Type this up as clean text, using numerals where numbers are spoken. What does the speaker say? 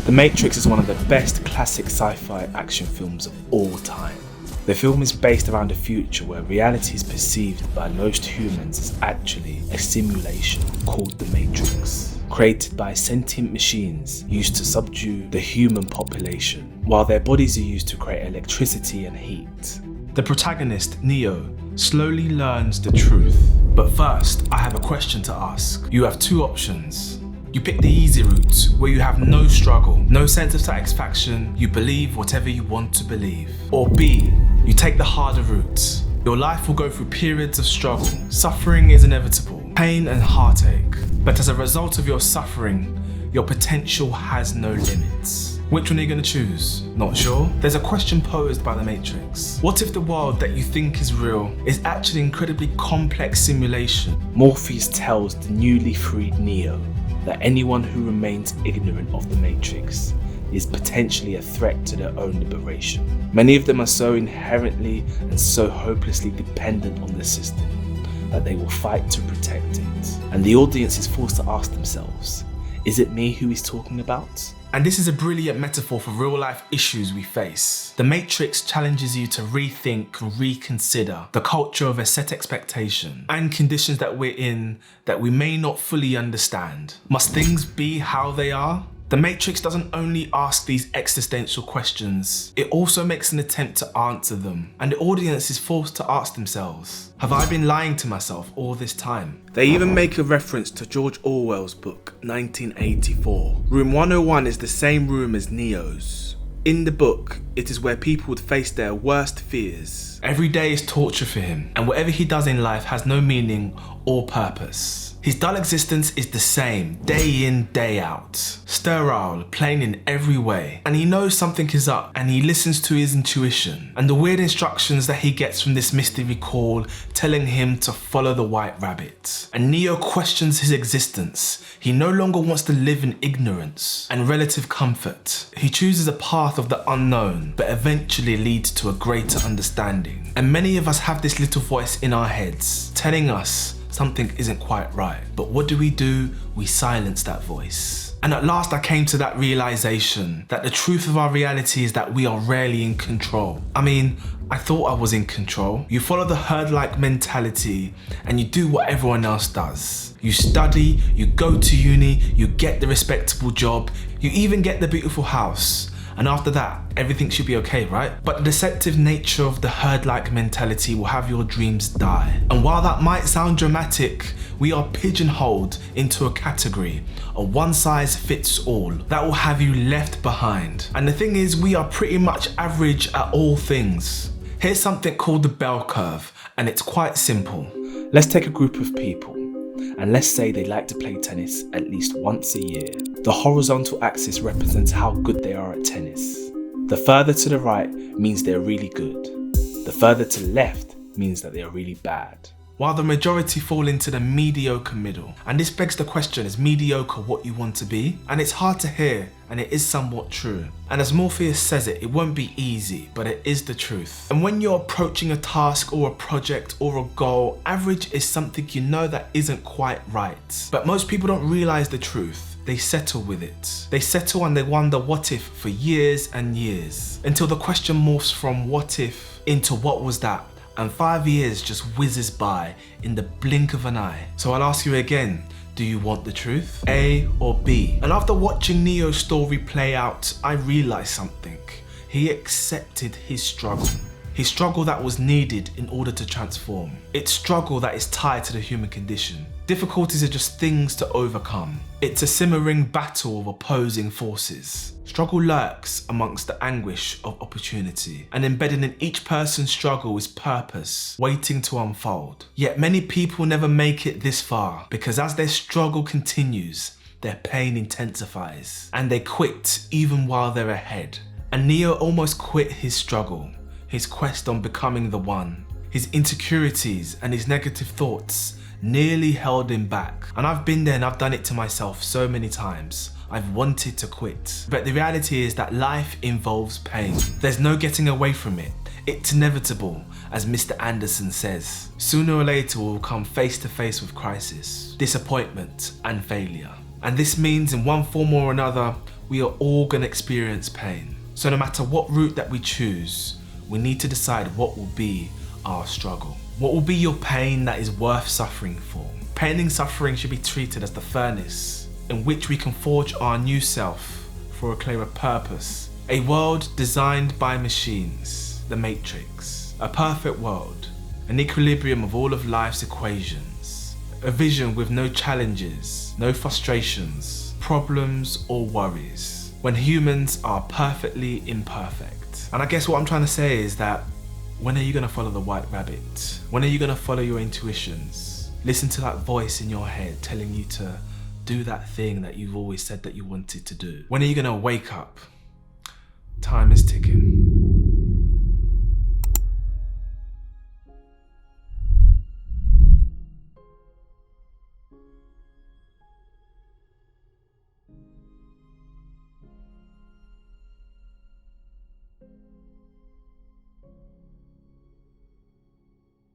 The Matrix is one of the best classic sci-fi action films of all time. The film is based around a future where reality is perceived by most humans as actually a simulation called the Matrix, created by sentient machines used to subdue the human population, while their bodies are used to create electricity and heat. The protagonist, Neo, slowly learns the truth. But first, I have a question to ask. You have two options. You pick the easy route, where you have no struggle, no sense of satisfaction, you believe whatever you want to believe. Or B, you take the harder route. Your life will go through periods of struggle. Suffering is inevitable, pain and heartache. But as a result of your suffering, your potential has no limits. Which one are you going to choose? Not sure? There's a question posed by the Matrix. What if the world that you think is real is actually an incredibly complex simulation? Morpheus tells the newly freed Neo that anyone who remains ignorant of the Matrix is potentially a threat to their own liberation. Many of them are so inherently and so hopelessly dependent on the system that they will fight to protect it. And the audience is forced to ask themselves, is it me who he's talking about? And this is a brilliant metaphor for real life issues we face. The Matrix challenges you to rethink and reconsider the culture of a set expectation and conditions that we're in that we may not fully understand. Must things be how they are? The Matrix doesn't only ask these existential questions, it also makes an attempt to answer them. And the audience is forced to ask themselves, have I been lying to myself all this time? They even make a reference to George Orwell's book, 1984. Room 101 is the same room as Neo's. In the book, it is where people would face their worst fears. Every day is torture for him, and whatever he does in life has no meaning or purpose. His dull existence is the same, day in, day out. Sterile, plain in every way. And he knows something is up, and he listens to his intuition. And the weird instructions that he gets from this mystery call telling him to follow the white rabbit. And Neo questions his existence. He no longer wants to live in ignorance and relative comfort. He chooses a path of the unknown, but eventually leads to a greater understanding. And many of us have this little voice in our heads, telling us something isn't quite right. But what do? We silence that voice. And at last I came to that realization that the truth of our reality is that we are rarely in control. I thought I was in control. You follow the herd-like mentality and you do what everyone else does. You study, you go to uni, you get the respectable job, you even get the beautiful house. And after that, everything should be okay, right? But the deceptive nature of the herd-like mentality will have your dreams die. And while that might sound dramatic, we are pigeonholed into a category, a one-size-fits-all, that will have you left behind. And the thing is, we are pretty much average at all things. Here's something called the bell curve, and it's quite simple. Let's take a group of people, and let's say they like to play tennis at least once a year. The horizontal axis represents how good they are at tennis. The further to the right means they're really good. The further to the left means that they are really bad. While the majority fall into the mediocre middle. And this begs the question, is mediocre what you want to be? And it's hard to hear, and it is somewhat true. And as Morpheus says it won't be easy, but it is the truth. And when you're approaching a task or a project or a goal, average is something you know that isn't quite right. But most people don't realize the truth. They settle with it. They settle and they wonder what if for years and years, until the question morphs from what if into what was that, and 5 years just whizzes by in the blink of an eye. So I'll ask you again, do you want the truth? A or B? And after watching Neo's story play out, I realized something. He accepted his struggle. His struggle that was needed in order to transform. It's struggle that is tied to the human condition. Difficulties are just things to overcome. It's a simmering battle of opposing forces. Struggle lurks amongst the anguish of opportunity, and embedded in each person's struggle is purpose, waiting to unfold. Yet many people never make it this far, because as their struggle continues, their pain intensifies, and they quit even while they're ahead. And Neo almost quit his struggle, his quest on becoming the one. His insecurities and his negative thoughts nearly held him back. And I've been there and I've done it to myself so many times. I've wanted to quit. But the reality is that life involves pain. There's no getting away from it. It's inevitable, as Mr. Anderson says. Sooner or later we'll come face to face with crisis, disappointment and failure. And this means in one form or another, we are all gonna experience pain. So no matter what route that we choose, we need to decide what will be our struggle. What will be your pain that is worth suffering for? Pain and suffering should be treated as the furnace in which we can forge our new self for a clearer purpose. A world designed by machines, the Matrix. A perfect world, an equilibrium of all of life's equations. A vision with no challenges, no frustrations, problems or worries. When humans are perfectly imperfect. And I guess what I'm trying to say is that when are you going to follow the white rabbit? When are you going to follow your intuitions? Listen to that voice in your head telling you to do that thing that you've always said that you wanted to do. When are you going to wake up? Time is ticking.